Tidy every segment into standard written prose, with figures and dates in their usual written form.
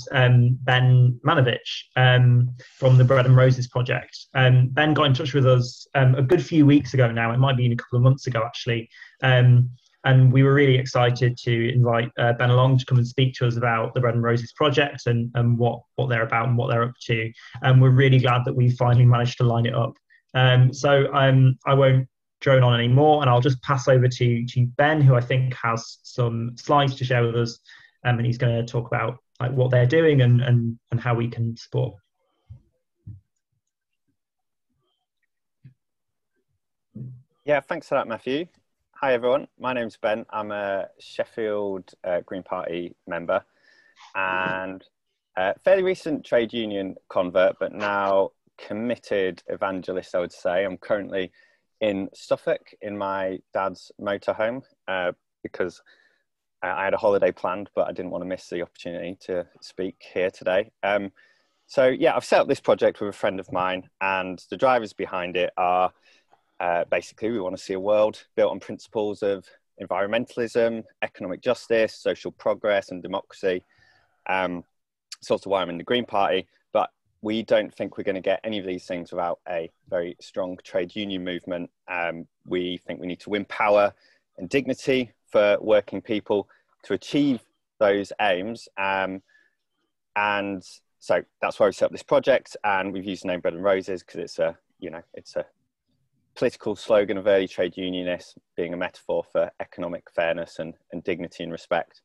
is Ben Manovich from the Bread and Roses project. Ben got in touch with us a good few weeks ago now. It might be a couple of months ago, actually. And we were really excited to invite Ben along to come and speak to us about the Bread and Roses project and what they're about and what they're up to. And we're really glad that we finally managed to line it up. So I won't drone on anymore, and I'll just pass over to Ben, who I think has some slides to share with us, and he's going to talk about like what they're doing and how we can support. Yeah, thanks for that, Matthew. Hi everyone, my name's Ben. I'm a Sheffield Green Party member and a fairly recent trade union convert, but now committed evangelist, I would say. I'm currently in Suffolk in my dad's motorhome because I had a holiday planned, but I didn't want to miss the opportunity to speak here today. So yeah, I've set up this project with a friend of mine, and the drivers behind it are basically we want to see a world built on principles of environmentalism, economic justice, social progress and democracy. It's also why I'm in the Green Party, but we don't think we're going to get any of these things without a very strong trade union movement. We think we need to win power and dignity for working people to achieve those aims. And so that's why we set up this project, and we've used the name Bread and Roses because it's a, it's a political slogan of early trade unionists, being a metaphor for economic fairness and dignity and respect.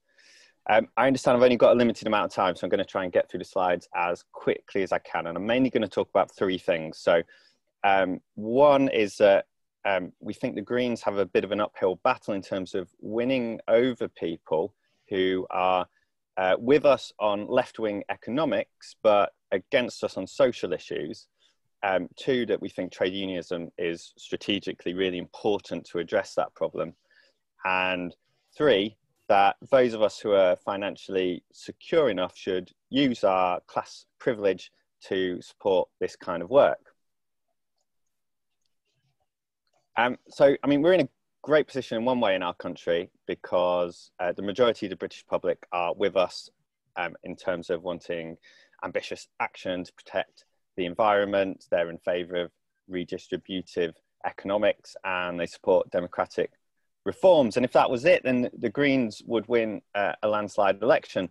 I understand I've only got a limited amount of time, so I'm going to try and get through the slides as quickly as I can. And I'm mainly going to talk about three things. So one is that we think the Greens have a bit of an uphill battle in terms of winning over people who are with us on left-wing economics, but against us on social issues. Two, that we think trade unionism is strategically really important to address that problem. And three, that those of us who are financially secure enough should use our class privilege to support this kind of work. So, I mean, we're in a great position in one way in our country because the majority of the British public are with us in terms of wanting ambitious action to protect the environment. They're in favour of redistributive economics and they support democratic reforms. And if that was it, then the Greens would win a landslide election.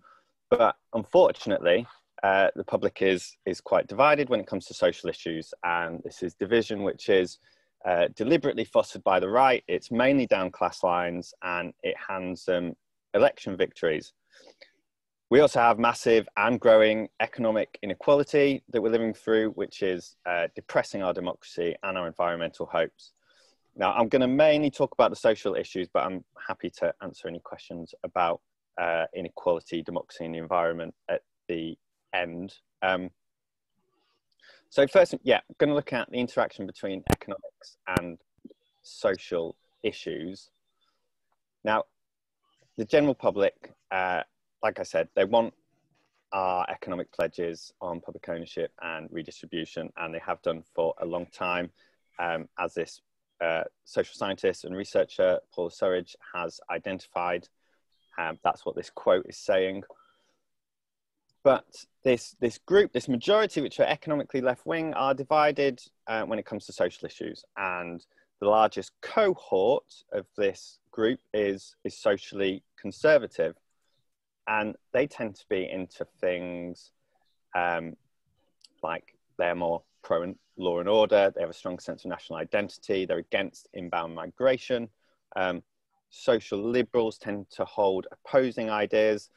But unfortunately, the public is quite divided when it comes to social issues. And this is division which is deliberately fostered by the right. It's mainly down class lines and it hands them election victories. We also have massive and growing economic inequality that we're living through, which is depressing our democracy and our environmental hopes. Now, I'm going to mainly talk about the social issues, but I'm happy to answer any questions about inequality, democracy, and the environment at the end. So first, yeah, I'm going to look at the interaction between economics and social issues. Now, the general public, like I said, they want our economic pledges on public ownership and redistribution, and they have done for a long time, as this social scientist and researcher Paul Surridge has identified. That's what this quote is saying. But this group, this majority, which are economically left-wing, are divided when it comes to social issues. And the largest cohort of this group is socially conservative. And they tend to be into things like they're more pro law and order, they have a strong sense of national identity, they're against inbound migration. Social liberals tend to hold opposing ideas,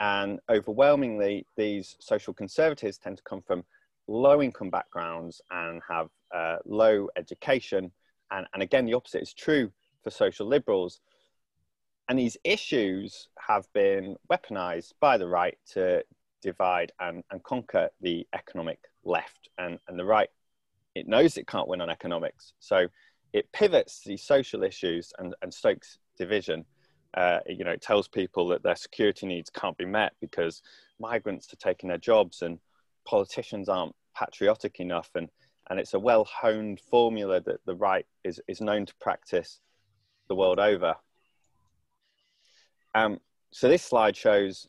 and overwhelmingly these social conservatives tend to come from low income backgrounds and have low education. And again, the opposite is true for social liberals. And these issues have been weaponized by the right to divide and conquer the economic left. And the right, it knows it can't win on economics. So it pivots these social issues and stokes division. It tells people that their security needs can't be met because migrants are taking their jobs and politicians aren't patriotic enough. And it's a well-honed formula that the right is known to practice the world over. So this slide shows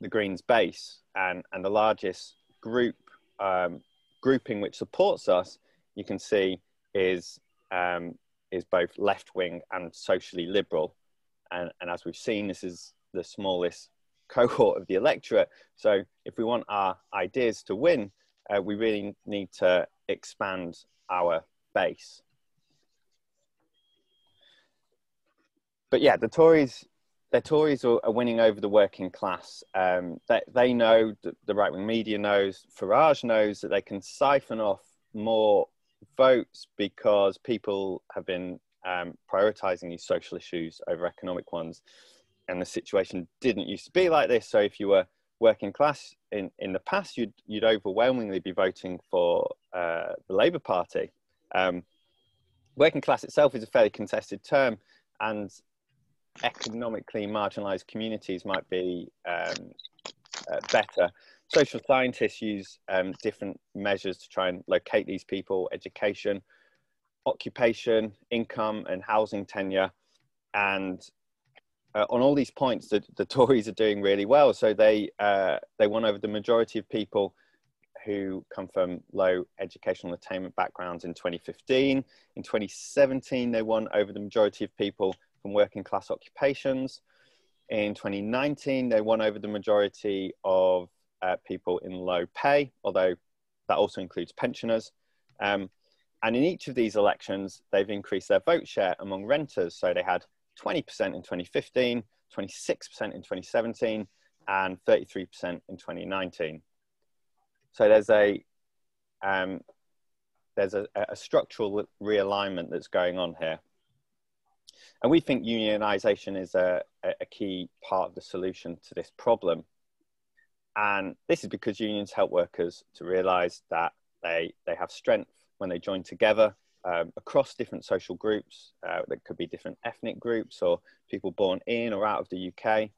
the Greens base and the largest grouping which supports us, you can see is both left-wing and socially liberal. And as we've seen, this is the smallest cohort of the electorate. So if we want our ideas to win, we really need to expand our base. But yeah, the Tories are winning over the working class. They know, the right-wing media knows, Farage knows that they can siphon off more votes because people have been prioritising these social issues over economic ones. And the situation didn't used to be like this. So if you were working class in the past, you'd overwhelmingly be voting for the Labour Party. Working class itself is a fairly contested term, and economically marginalised communities might be better. Social scientists use different measures to try and locate these people: education, occupation, income, and housing tenure. And on all these points, the Tories are doing really well. So they won over the majority of people who come from low educational attainment backgrounds in 2015. In 2017, they won over the majority of people from working class occupations. In 2019, they won over the majority of people in low pay, although that also includes pensioners. And in each of these elections, they've increased their vote share among renters. So they had 20% in 2015, 26% in 2017, and 33% in 2019. So there's a structural realignment that's going on here. And we think unionisation is a key part of the solution to this problem. And this is because unions help workers to realise that they have strength when they join together across different social groups. That could be different ethnic groups or people born in or out of the UK.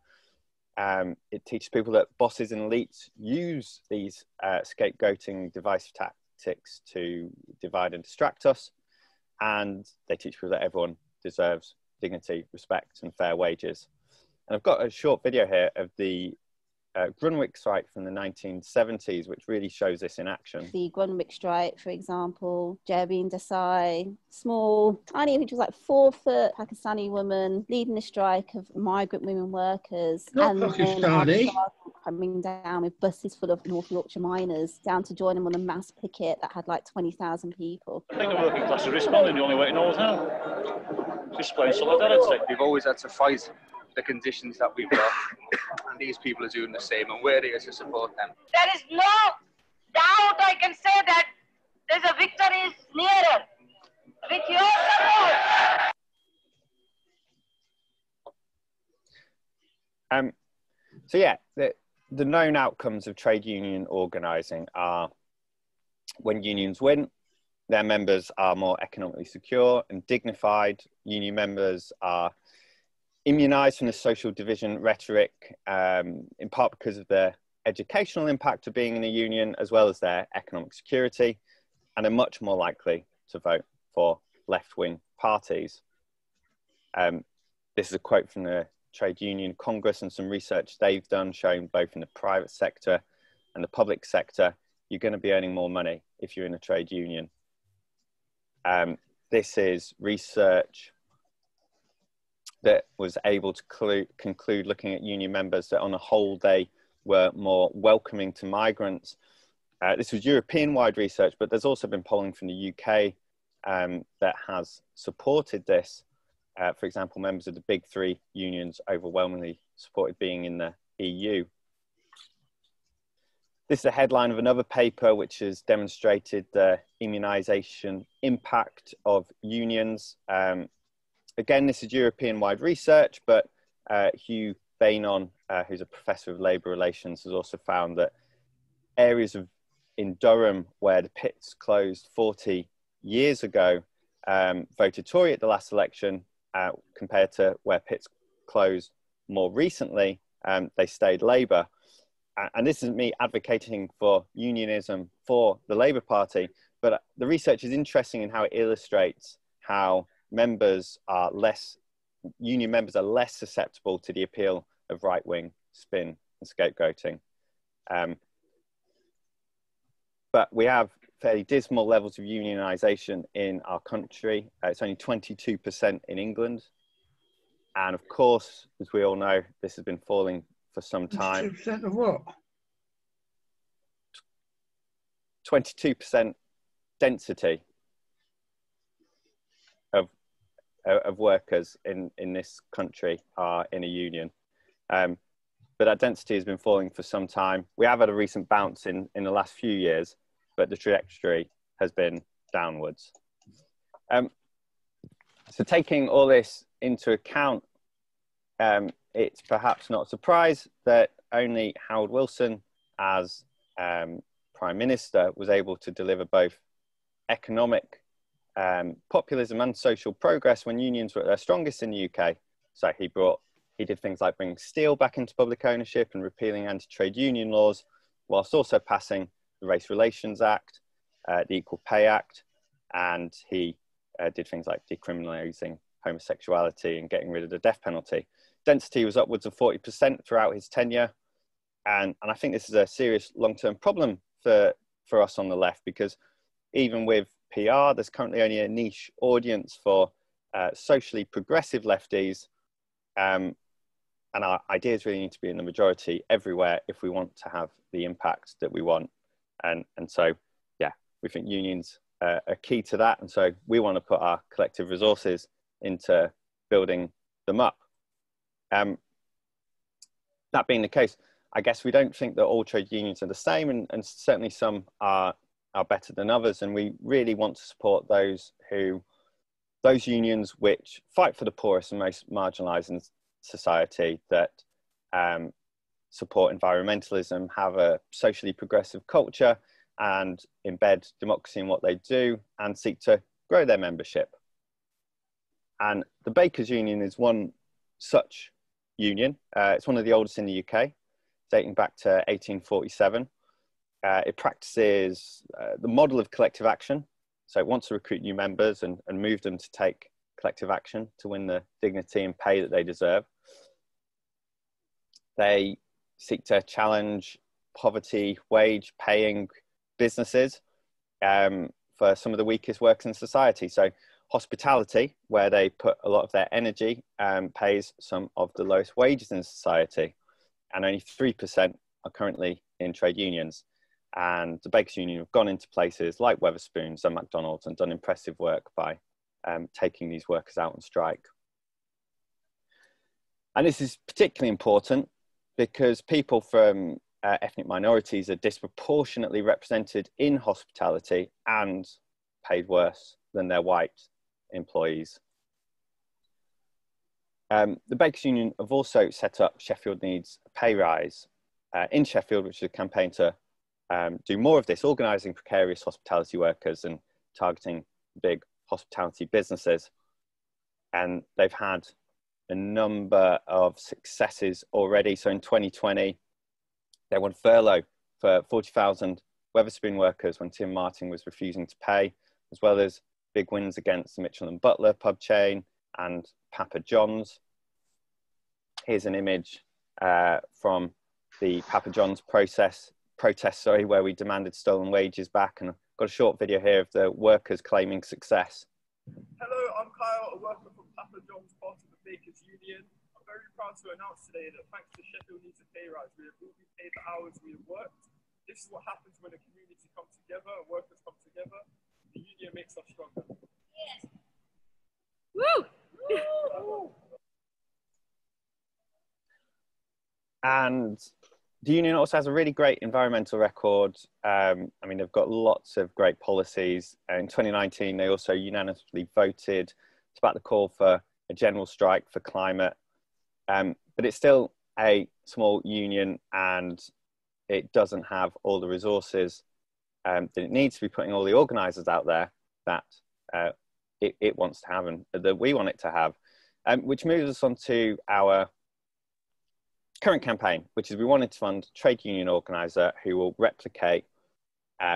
It teaches people that bosses and elites use these scapegoating divisive tactics to divide and distract us. And they teach people that everyone deserves dignity, respect, and fair wages. And I've got a short video here of the Grunwick strike from the 1970s, which really shows this in action. The Grunwick strike, for example, Jereen Desai, small, tiny, I think it was like 4-foot Pakistani woman leading a strike of migrant women workers. Not and Pakistani. then coming down with buses full of North Yorkshire miners down to join them on a mass picket that had like 20,000 people. I think the working class are responding the only way to know how. Displaying solidarity. We've always had to fight the conditions that we've got, and these people are doing the same, and we're here to support them. There is no doubt, I can say that there's a victory is nearer with your support. So yeah, the known outcomes of trade union organising are: when unions win, their members are more economically secure and dignified. Union members are immunised from the social division rhetoric, in part because of their educational impact of being in a union, as well as their economic security, and are much more likely to vote for left-wing parties. This is a quote from the Trade Union Congress and some research they've done showing both in the private sector and the public sector, you're going to be earning more money if you're in a trade union. This is research that was able to conclude, looking at union members, that on the whole they were more welcoming to migrants. This was European-wide research, but there's also been polling from the UK that has supported this. For example, members of the big three unions overwhelmingly supported being in the EU. This is a headline of another paper which has demonstrated the immunisation impact of unions. Again, this is European-wide research, but Hugh Bainon, who's a professor of labour relations, has also found that areas in Durham where the pits closed 40 years ago voted Tory at the last election, compared to where pits closed more recently, they stayed Labour. And this isn't me advocating for unionism for the Labour Party, but the research is interesting in how it illustrates how union members are less susceptible to the appeal of right-wing spin and scapegoating. But we have fairly dismal levels of unionisation in our country. It's only 22% in England. And of course, as we all know, this has been falling for some time. 22% of what? 22% density of workers in this country are in a union. But that density has been falling for some time. We have had a recent bounce in the last few years, but the trajectory has been downwards. So taking all this into account, it's perhaps not a surprise that only Harold Wilson, as Prime Minister, was able to deliver both economic populism and social progress when unions were at their strongest in the UK. So he did things like bringing steel back into public ownership and repealing anti-trade union laws, whilst also passing the Race Relations Act, the Equal Pay Act, and he did things like decriminalising homosexuality and getting rid of the death penalty. Density was upwards of 40% throughout his tenure. And I think this is a serious long-term problem for us on the left, because even with PR, there's currently only a niche audience for socially progressive lefties. And our ideas really need to be in the majority everywhere if we want to have the impact that we want. And so, yeah, we think unions are key to that. And so we want to put our collective resources into building them up. That being the case, I guess we don't think that all trade unions are the same, and certainly some are better than others. And we really want to support those unions which fight for the poorest and most marginalised in society, that support environmentalism, have a socially progressive culture, and embed democracy in what they do, and seek to grow their membership. And the Bakers Union is one such union. It's one of the oldest in the UK, dating back to 1847. It practices the model of collective action. So it wants to recruit new members and move them to take collective action to win the dignity and pay that they deserve. They seek to challenge poverty, wage paying businesses for some of the weakest workers in society. So hospitality, where they put a lot of their energy, pays some of the lowest wages in society. And only 3% are currently in trade unions. And the Bakers Union have gone into places like Wetherspoons and McDonald's and done impressive work by taking these workers out on strike. And this is particularly important because people from ethnic minorities are disproportionately represented in hospitality and paid worse than their white employees. The Bakers Union have also set up Sheffield Needs a Pay Rise in Sheffield, which is a campaign to do more of this, organising precarious hospitality workers and targeting big hospitality businesses. And they've had a number of successes already. So in 2020, they won furlough for 40,000 Wetherspoon workers when Tim Martin was refusing to pay, as well as big wins against the Mitchell and Butler pub chain and Papa John's. Here's an image from the Papa John's protest, where we demanded stolen wages back, and I've got a short video here of the workers claiming success. Hello, I'm Kyle, a worker from Papa John's, part of the Bakers Union. I'm very proud to announce today that thanks to Sheffield Needs a Pay Rise, we will be paid the hours we have worked. This is what happens when a community comes together and workers come together. The union makes us stronger. Yes. Woo! And the union also has a really great environmental record. I mean, they've got lots of great policies. In 2019, they also unanimously voted to back the call for a general strike for climate. But it's still a small union, and it doesn't have all the resources that it needs to be putting all the organisers out there that it wants to have and that we want it to have. Which moves us on to our current campaign, which is we wanted to fund a trade union organiser who will replicate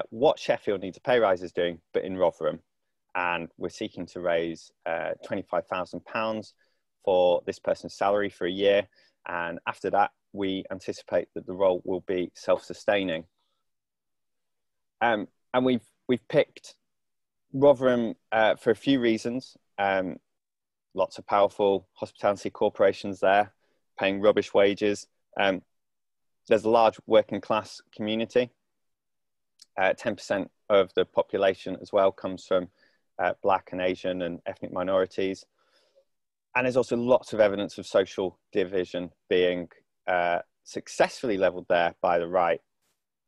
what Sheffield Needs a Pay Rise is doing, but in Rotherham. And we're seeking to raise £25,000 for this person's salary for a year. And after that, we anticipate that the role will be self-sustaining. And we've picked Rotherham for a few reasons. Lots of powerful hospitality corporations there, paying rubbish wages. There's a large working class community. 10% of the population as well comes from Black and Asian and ethnic minorities. And there's also lots of evidence of social division being successfully levelled there by the right.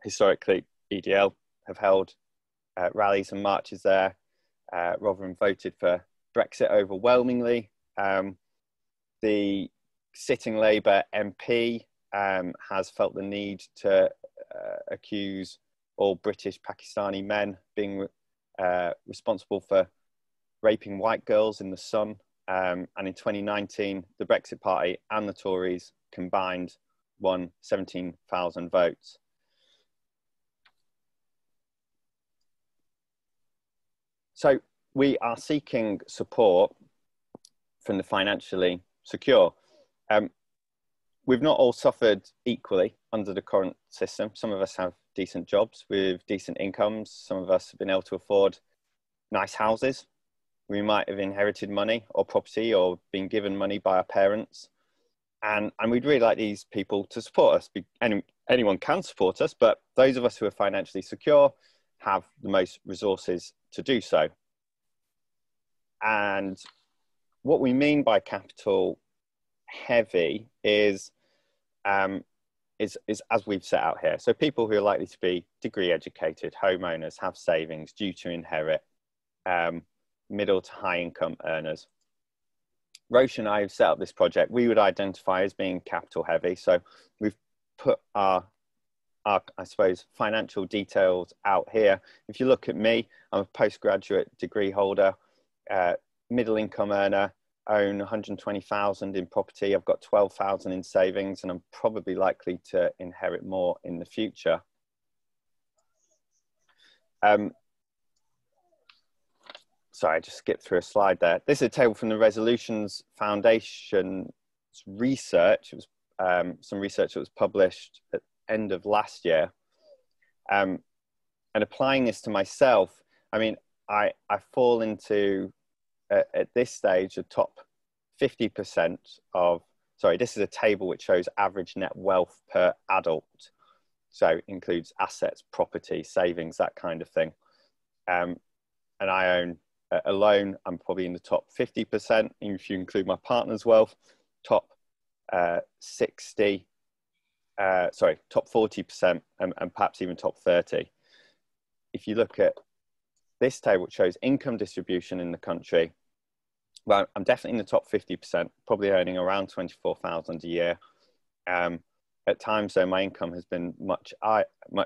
Historically, EDL have held rallies and marches there. Rotherham voted for Brexit overwhelmingly. The sitting Labour MP has felt the need to accuse all British Pakistani men being responsible for raping white girls in the sun. And in 2019, the Brexit Party and the Tories combined won 17,000 votes. So we are seeking support from the financially secure. We've not all suffered equally under the current system. Some of us have decent jobs with decent incomes. Some of us have been able to afford nice houses. We might have inherited money or property or been given money by our parents. And we'd really like these people to support us. Anyone can support us, but those of us who are financially secure have the most resources to do so. And what we mean by capital heavy is as we've set out here. So people who are likely to be degree educated, homeowners, have savings, due to inherit, middle to high income earners. Roche and I have set up this project. We would identify as being capital heavy. So we've put our I suppose, financial details out here. If you look at me, I'm a postgraduate degree holder, middle income earner, own 120,000 in property. I've got 12,000 in savings, and I'm probably likely to inherit more in the future. Sorry, I just skipped through a slide there. This is a table from the Resolutions Foundation's research. It was some research that was published at the end of last year. And applying this to myself, I mean, I fall into, at this stage, the top 50% of, sorry, this is a table which shows average net wealth per adult. So includes assets, property, savings, that kind of thing. And I own, alone, I'm probably in the top 50%. If you include my partner's wealth, top 60, sorry, top 40%, and perhaps even top 30. If you look at this table, which shows income distribution in the country, well, I'm definitely in the top 50%, probably earning around 24,000 a year. At times, though, my income has been much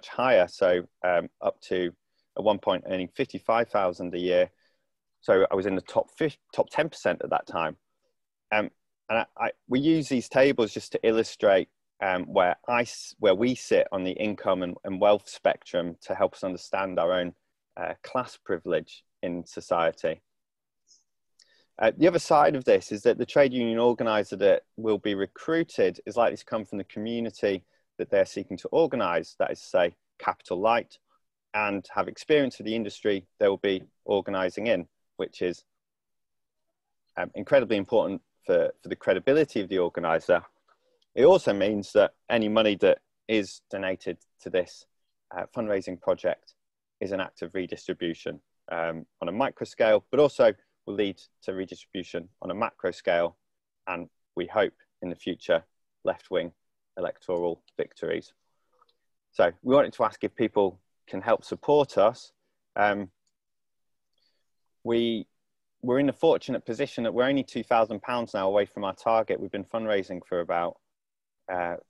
higher, so up to at one point earning 55,000 a year. So I was in the top 10% at that time. And we use these tables just to illustrate where we sit on the income and wealth spectrum to help us understand our own class privilege in society. The other side of this is that the trade union organiser that will be recruited is likely to come from the community that they're seeking to organise, that is to say, capital light, and have experience of the industry they will be organising in, which is incredibly important for the credibility of the organiser. It also means that any money that is donated to this fundraising project is an act of redistribution on a micro scale, but also will lead to redistribution on a macro scale, and we hope in the future left-wing electoral victories. So we wanted to ask if people can help support us. We're in a fortunate position that we're only £2,000 now away from our target. We've been fundraising for about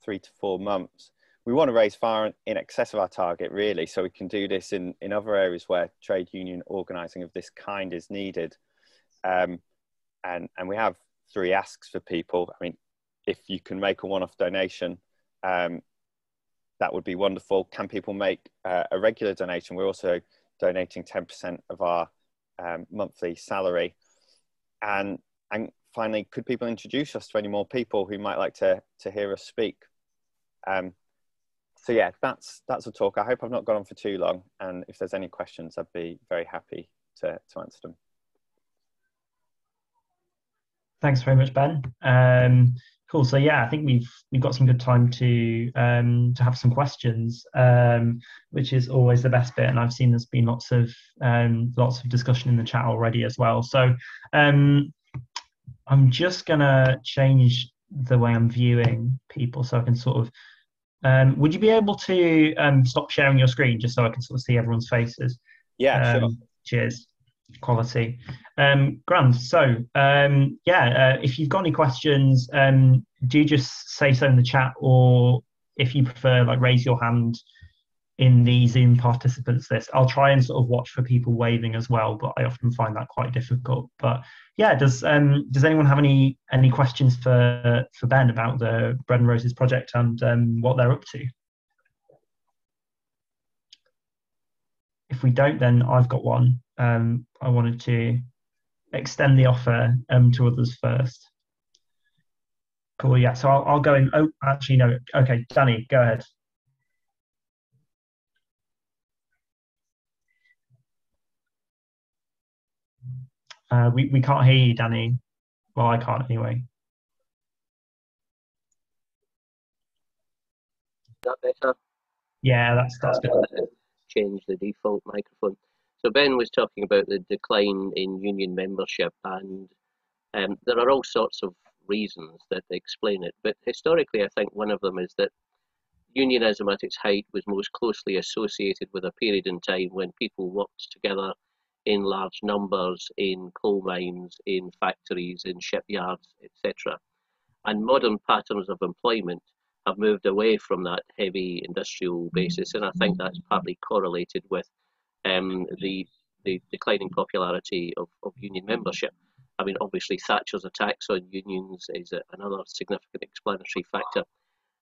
3 to 4 months. We want to raise far in excess of our target, really, so we can do this in other areas where trade union organising of this kind is needed. And we have 3 asks for people. I mean, if you can make a one-off donation, that would be wonderful. Can people make a regular donation? We're also donating 10% of our monthly salary. And finally, could people introduce us to any more people who might like to hear us speak? So yeah, that's a talk. I hope I've not gone on for too long, and if there's any questions, I'd be very happy to answer them. Thanks very much, Ben. Cool. So yeah, I think we've got some good time to have some questions, which is always the best bit. And I've seen there's been lots of discussion in the chat already as well. So I'm just gonna change the way I'm viewing people so I can sort of. Would you be able to stop sharing your screen just so I can sort of see everyone's faces? Yeah, sure. Cheers. Quality. Grand. So, if you've got any questions, do just say so in the chat, or if you prefer, like raise your hand in the Zoom participants list. I'll try and sort of watch for people waving as well, but I often find that quite difficult. But yeah, does anyone have any questions for Ben about the Bread and Roses project and what they're up to? If we don't, then I've got one. I wanted to extend the offer to others first. Cool, yeah. So I'll go in. Oh, actually, no. Okay, Danny, go ahead. We can't hear you, Danny. Well, I can't anyway. Is that better? Yeah, that's good. Change the default microphone. So Ben was talking about the decline in union membership, and there are all sorts of reasons that explain it. But historically, I think one of them is that unionism at its height was most closely associated with a period in time when people worked together in large numbers in coal mines, in factories, in shipyards, etc. And modern patterns of employment have moved away from that heavy industrial basis, and I think that's partly correlated with the declining popularity of union membership. I mean, obviously Thatcher's attacks on unions is another significant explanatory factor.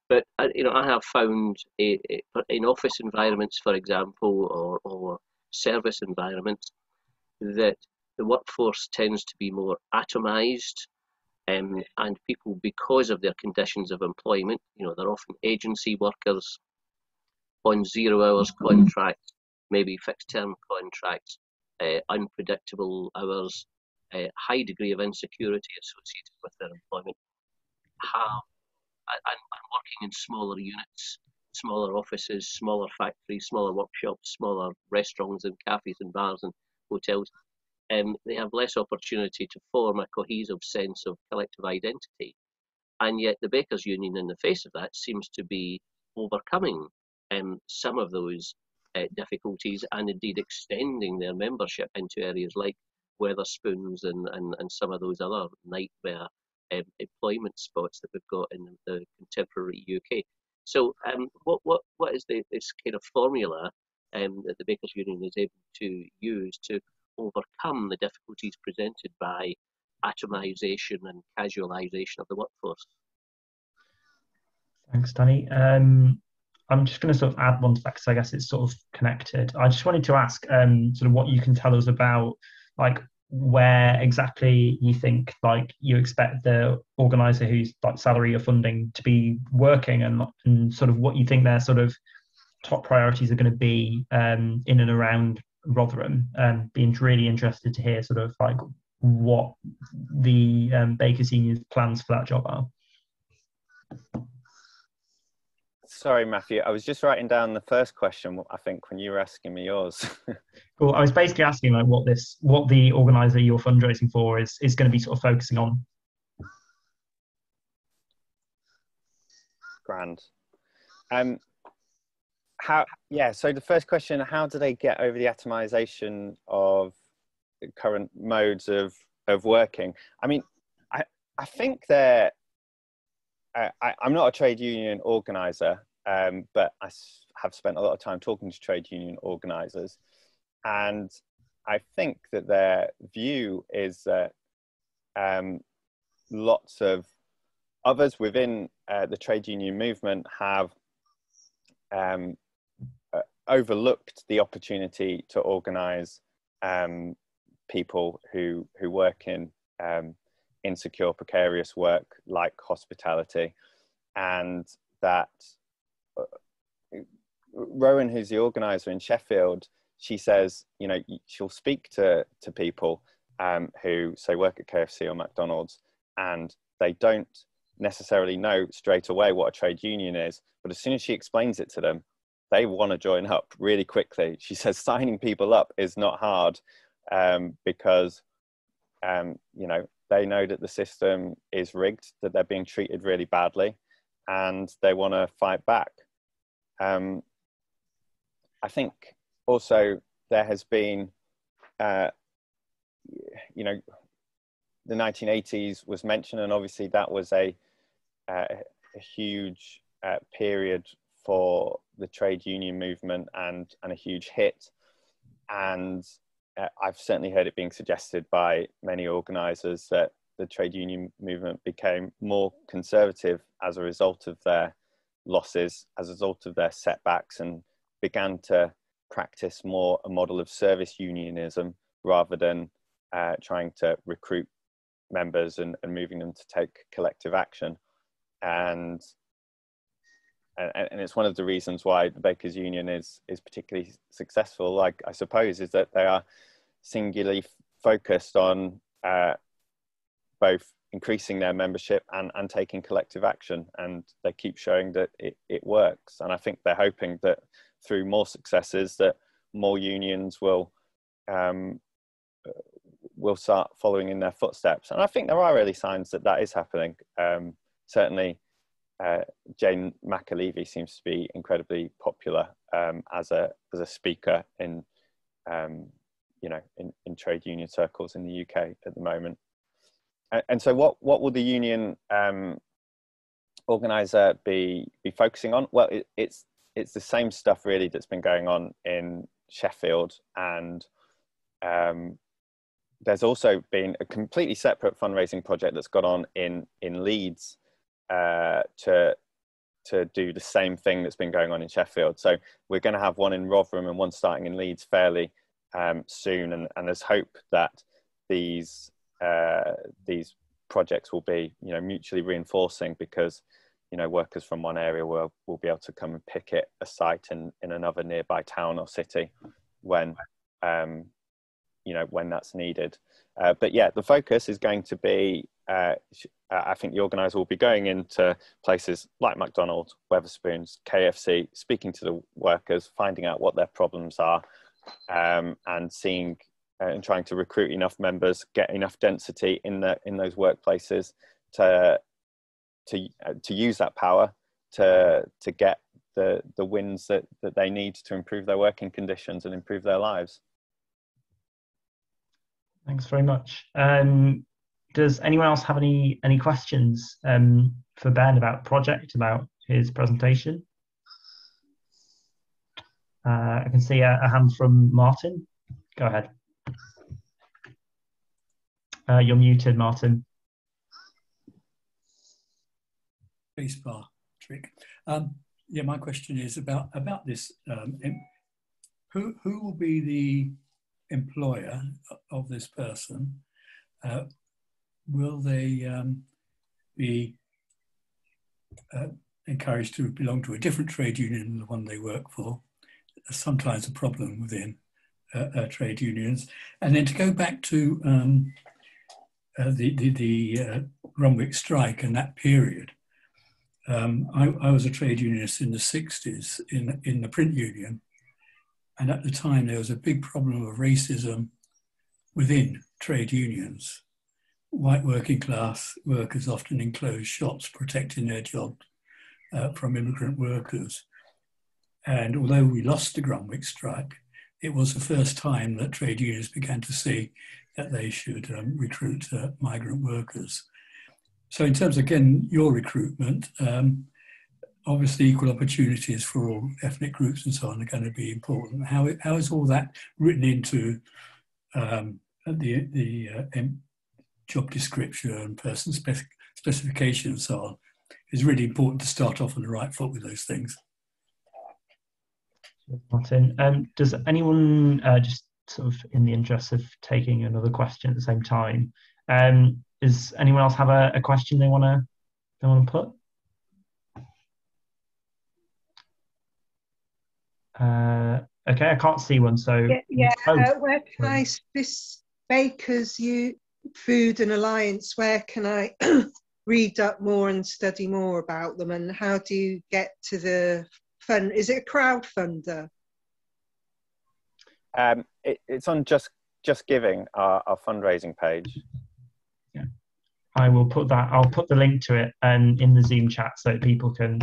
But I have found in office environments, for example, or service environments, that the workforce tends to be more atomised, and people, because of their conditions of employment, they're often agency workers on 0 hours contracts, maybe fixed term contracts, unpredictable hours, high degree of insecurity associated with their employment, and working in smaller units, smaller offices, smaller factories, smaller workshops, smaller restaurants and cafes and bars and hotels. They have less opportunity to form a cohesive sense of collective identity. And yet the Bakers Union, in the face of that, seems to be overcoming some of those difficulties, and indeed extending their membership into areas like Wetherspoons and some of those other nightmare employment spots that we've got in the contemporary UK. So what is this kind of formula that the Bakers Union is able to use to overcome the difficulties presented by atomisation and casualisation of the workforce? Thanks, Danny. I'm just going to sort of add one to that because I guess it's sort of connected. I just wanted to ask sort of what you can tell us about, like, where exactly you think, like, you expect the organizer who's like salary or funding to be working, and sort of what you think their sort of top priorities are going to be in and around Rotherham. Being really interested to hear sort of like what the Bakers Union's plans for that job are. Sorry, Matthew, I was just writing down the first question, I think, when you were asking me yours. Cool. I was basically asking like what the organizer you're fundraising for is going to be sort of focusing on. Grand. So the first question, how do they get over the atomization of the current modes of working? I mean, I think they're, I'm not a trade union organizer, but I have spent a lot of time talking to trade union organizers, and I think that their view is that lots of others within the trade union movement have overlooked the opportunity to organize people who work in insecure, precarious work like hospitality, and that Rowan, who's the organizer in Sheffield, she says, you know, she'll speak to people who say work at KFC or McDonald's, and they don't necessarily know straight away what a trade union is, but as soon as she explains it to them, they want to join up really quickly. She says signing people up is not hard because you know, they know that the system is rigged, that they're being treated really badly, and they want to fight back. I think also there has been, you know, the 1980s was mentioned, and obviously that was a huge period for the trade union movement and a huge hit. And I've certainly heard it being suggested by many organisers that the trade union movement became more conservative as a result of their losses, as a result of their setbacks, and began to practice more a model of service unionism rather than trying to recruit members and moving them to take collective action. And it's one of the reasons why the Bakers Union is particularly successful, like, I suppose, is that they are singularly focused on both increasing their membership and taking collective action, and they keep showing that it works. And I think they're hoping that through more successes that more unions will start following in their footsteps. And I think there are early signs that that is happening. Certainly Jane McAlevey seems to be incredibly popular as a speaker in you know, in trade union circles in the UK at the moment. And so what will the union organizer be focusing on? Well, it's the same stuff really that's been going on in Sheffield, and there's also been a completely separate fundraising project that's gone on in Leeds to do the same thing that's been going on in Sheffield. So we're going to have one in Rotherham and one starting in Leeds fairly soon, and there's hope that these projects will be, you know, mutually reinforcing, because, you know, workers from one area will be able to come and picket a site in another nearby town or city when you know, when that's needed. But yeah, the focus is going to be, I think the organizer will be going into places like McDonald's, Wetherspoons, KFC, speaking to the workers, finding out what their problems are, and seeing and trying to recruit enough members, get enough density in those workplaces to use that power to get the wins that they need to improve their working conditions and improve their lives. Thanks very much. Does anyone else have any questions for Ben about the project, about his presentation? I can see a hand from Martin. Go ahead. You're muted, Martin. Spacebar trick. Yeah, my question is about this. Who will be the employer of this person? Will they be encouraged to belong to a different trade union than the one they work for? There's sometimes a problem within trade unions. And then to go back to the Grunwick strike and that period, I was a trade unionist in the 60s in the print union. And at the time, there was a big problem of racism within trade unions. White working class workers often in closed shops protecting their jobs from immigrant workers. And although we lost the Grunwick strike, it was the first time that trade unions began to see that they should recruit migrant workers. So in terms, again, your recruitment, obviously equal opportunities for all ethnic groups and so on are going to be important. How is all that written into the job description, person specification and so on? It's really important to start off on the right foot with those things. Martin, does anyone, just sort of in the interest of taking another question at the same time, does anyone else have a question they want to put? Okay, I can't see one. So where can I this Bakers Food and Alliance? Where can I read up more and study more about them? And how do you get to the fund? Is it a crowdfunder? It's on Just Giving, our fundraising page. Yeah, I will put that. I'll put the link to it in the Zoom chat so people can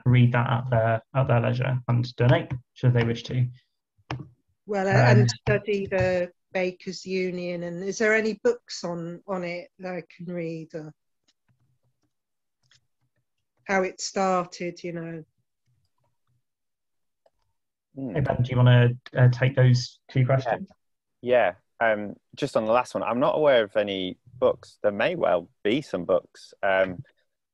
read that at their leisure and donate should they wish to. Well, and study the Bakers Union. And is there any books on it that I can read? Or how it started, you know? Hey Ben, do you want to take those two questions? Yeah. Just on the last one, I'm not aware of any books. There may well be some books.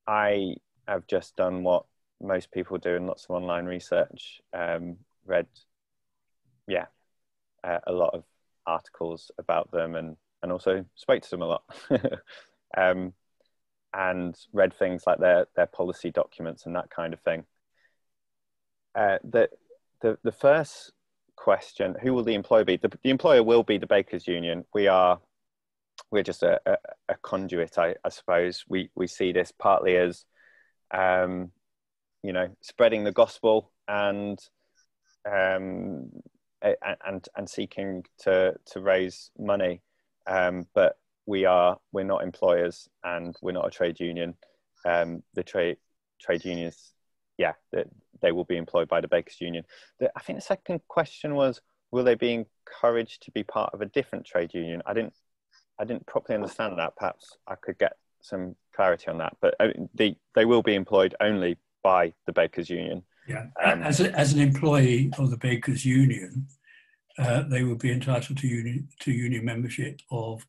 I have just done what most people do in lots of online research. Read, a lot of articles about them, and also spoke to them a lot. And read things like their policy documents and that kind of thing. The first question, who will the employer be? The employer will be the Bakers Union. We're just a conduit, I suppose. We see this partly as spreading the gospel and seeking to raise money, but we're not employers, and we're not a trade union. The trade unions, they will be employed by the Bakers Union. I think the second question was, will they be encouraged to be part of a different trade union? I didn't properly understand that. Perhaps I could get some clarity on that. But they will be employed only by the Bakers Union. Yeah, as an employee of the Bakers Union, they would be entitled to union membership of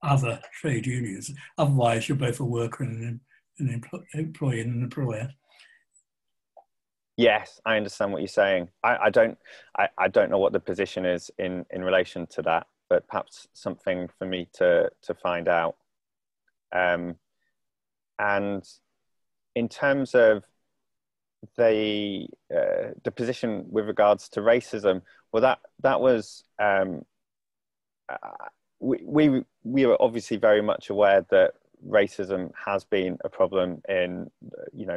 other trade unions. Otherwise, you're both a worker and an employee and an employer. Yes, I understand what you're saying. I don't know what the position is in relation to that, but perhaps something for me to find out. And in terms of the position with regards to racism, well, that was we were obviously very much aware that racism has been a problem in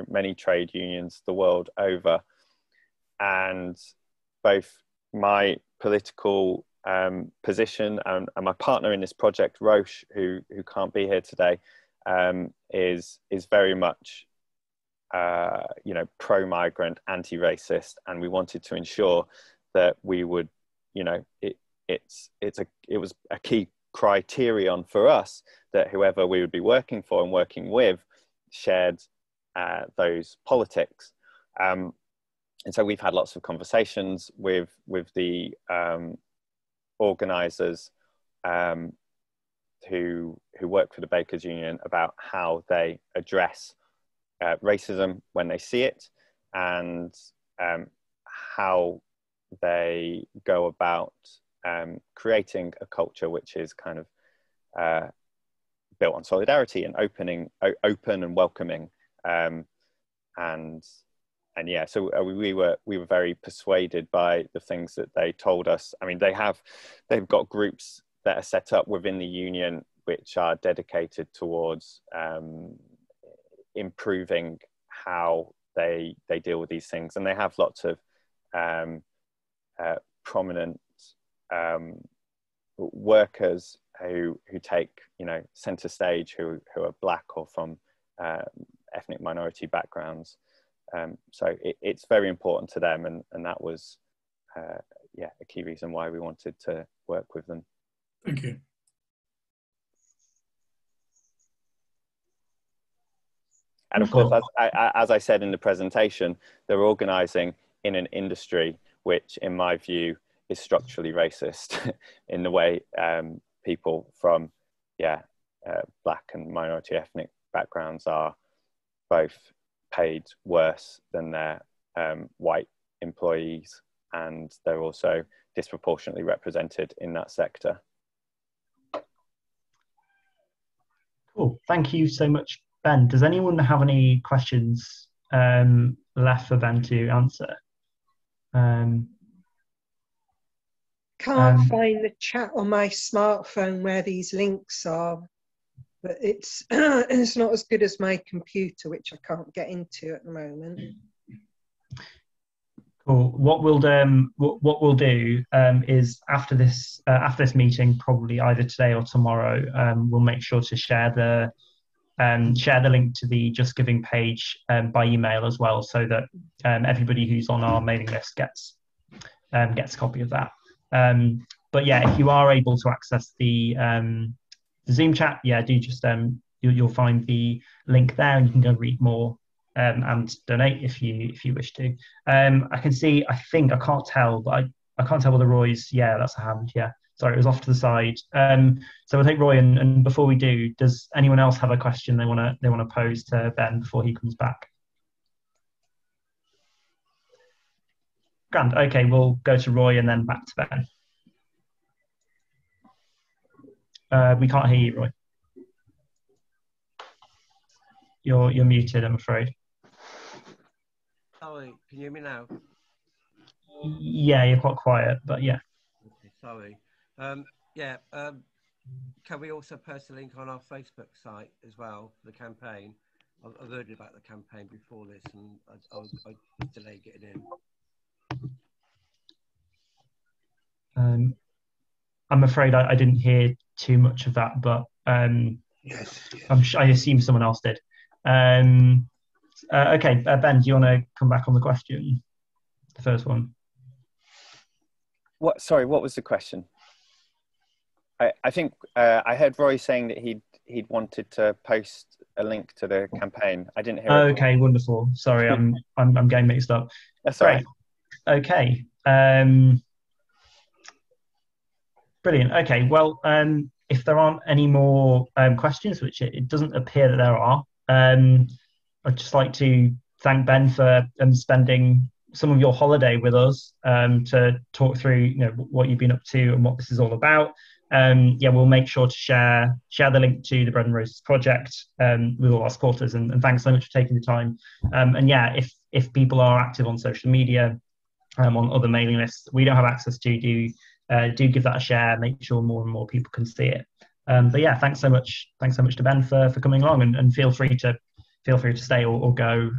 many trade unions the world over, and both my political position and my partner in this project, Roche, who can't be here today, is very much pro-migrant, anti-racist, and we wanted to ensure that we would, it was a key criterion for us that whoever we would be working for and working with shared those politics. And so we've had lots of conversations with the organisers who work for the Bakers Union about how they address racism when they see it, and how they go about creating a culture which is kind of built on solidarity and open and welcoming, so we were very persuaded by the things that they told us. I mean, they've got groups that are set up within the union which are dedicated towards improving how they deal with these things, and they have lots of prominent workers who take center stage, who are black or from ethnic minority backgrounds. So it's very important to them, and that was a key reason why we wanted to work with them. Thank you. And of course, as I said in the presentation, they're organising in an industry which, in my view, is structurally racist in the way people from black and minority ethnic backgrounds are both paid worse than their white employees, and they're also disproportionately represented in that sector. Cool. Thank you so much, Ben. Does anyone have any questions left for Ben to answer? Um, Can't find the chat on my smartphone where these links are, but it's it's not as good as my computer, which I can't get into at the moment. Cool. What we'll do is after this meeting, probably either today or tomorrow, we'll make sure to share the link to the Just Giving page by email as well, so that everybody who's on our mailing list gets a copy of that. But yeah, if you are able to access the Zoom chat, yeah, do just you'll find the link there, and you can go read more and donate if you wish to. I can see. I think I can't tell, but I can't tell whether Roy's. Yeah, that's a hand. Yeah, sorry, it was off to the side. So we'll take Roy, and before we do, does anyone else have a question they want to pose to Ben before he comes back? Grand. Okay, we'll go to Roy and then back to Ben. We can't hear you, Roy. You're muted, I'm afraid. Sorry, can you hear me now? Yeah, you're quite quiet, but yeah. Okay, sorry. Can we also post a link on our Facebook site as well for the campaign? I've heard about the campaign before this, and I was delayed getting in. I'm afraid I didn't hear too much of that, but yes. I assume someone else did. Okay, Ben, do you want to come back on the question? The first one. Sorry, what was the question? I think I heard Roy saying that he'd wanted to post a link to the campaign. I didn't hear it. Okay, wonderful. Sorry, I'm getting mixed up. That's great. All right. Okay. Brilliant. Okay. Well, if there aren't any more questions, which it doesn't appear that there are, I'd just like to thank Ben for spending some of your holiday with us to talk through, what you've been up to and what this is all about. We'll make sure to share the link to the Bread and Roses project with all our supporters. And thanks so much for taking the time. If people are active on social media, on other mailing lists we don't have access to, do give that a share. Make sure more and more people can see it. Thanks so much to Ben for coming along, and feel free to stay or go.